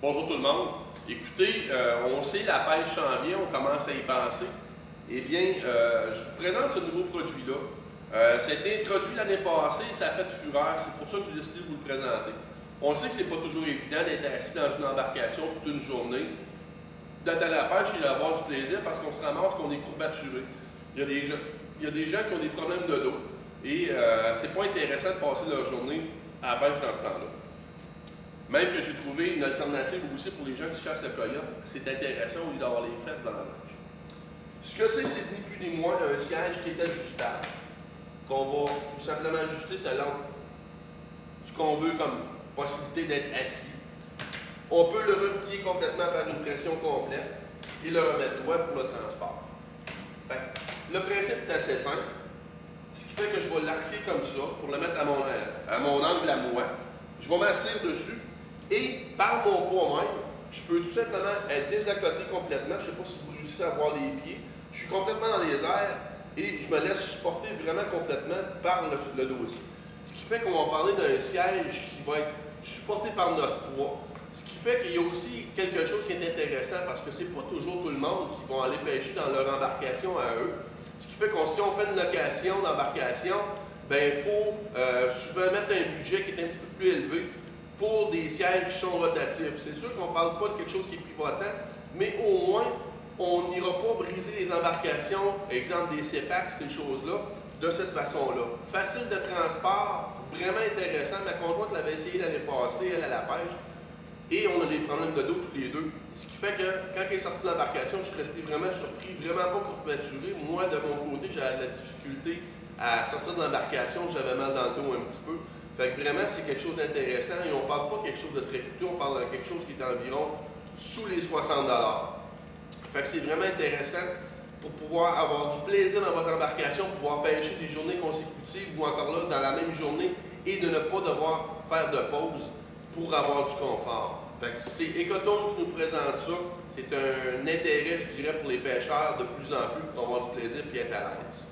Bonjour tout le monde. Écoutez, on sait la pêche s'en vient, on commence à y penser. Eh bien, je vous présente ce nouveau produit-là. Ça a été introduit l'année passée, ça a fait fureur, c'est pour ça que j'ai décidé de vous le présenter. On sait que c'est pas toujours évident d'être assis dans une embarcation toute une journée, d'être à la pêche et d'avoir du plaisir parce qu'on se ramasse qu'on est courbaturé. Il y a des gens qui ont des problèmes de dos et c'est pas intéressant de passer leur journée à la pêche dans ce temps-là. Même que j'ai trouvé une alternative aussi pour les gens qui chassent le coyote, c'est intéressant au lieu d'avoir les fesses dans la manche. Ce que c'est ni plus ni moins un siège qui est ajustable, qu'on va tout simplement ajuster selon ce qu'on veut comme possibilité d'être assis. On peut le replier complètement par une pression complète et le remettre droit pour le transport. Le principe est assez simple, ce qui fait que je vais l'arquer comme ça pour le mettre à mon angle à moi. Je vais m'asseoir dessus. Et par mon poids même, je peux tout simplement être désaccoté complètement. Je ne sais pas si vous réussissez à voir les pieds. Je suis complètement dans les airs et je me laisse supporter vraiment complètement par le dossier. Ce qui fait qu'on va parler d'un siège qui va être supporté par notre poids. Ce qui fait qu'il y a aussi quelque chose qui est intéressant parce que c'est pas toujours tout le monde qui va aller pêcher dans leur embarcation à eux. Ce qui fait que si on fait une location d'embarcation, ben il faut souvent mettre un budget qui est un petit peu plus élevé pour des sièges qui sont rotatifs. C'est sûr qu'on ne parle pas de quelque chose qui est pivotant, mais au moins, on n'ira pas briser les embarcations, exemple des CEPAC, ces choses-là, de cette façon-là. Facile de transport, vraiment intéressant. Ma conjointe l'avait essayé l'année passée, elle à la pêche, et on a des problèmes de dos tous les deux. Ce qui fait que quand elle est sortie de l'embarcation, je suis resté vraiment surpris, vraiment pas courbaturé. Moi, de mon côté, j'avais de la difficulté à sortir de l'embarcation, j'avais mal dans le dos un petit peu. Fait que vraiment, c'est quelque chose d'intéressant et on ne parle pas de quelque chose de très coûteux, on parle de quelque chose qui est environ sous les 60 $. Fait que c'est vraiment intéressant pour pouvoir avoir du plaisir dans votre embarcation, pouvoir pêcher des journées consécutives ou encore là dans la même journée et de ne pas devoir faire de pause pour avoir du confort. Fait que c'est Ecotone qui nous présente ça. C'est un intérêt, je dirais, pour les pêcheurs de plus en plus pour avoir du plaisir et être à l'aise.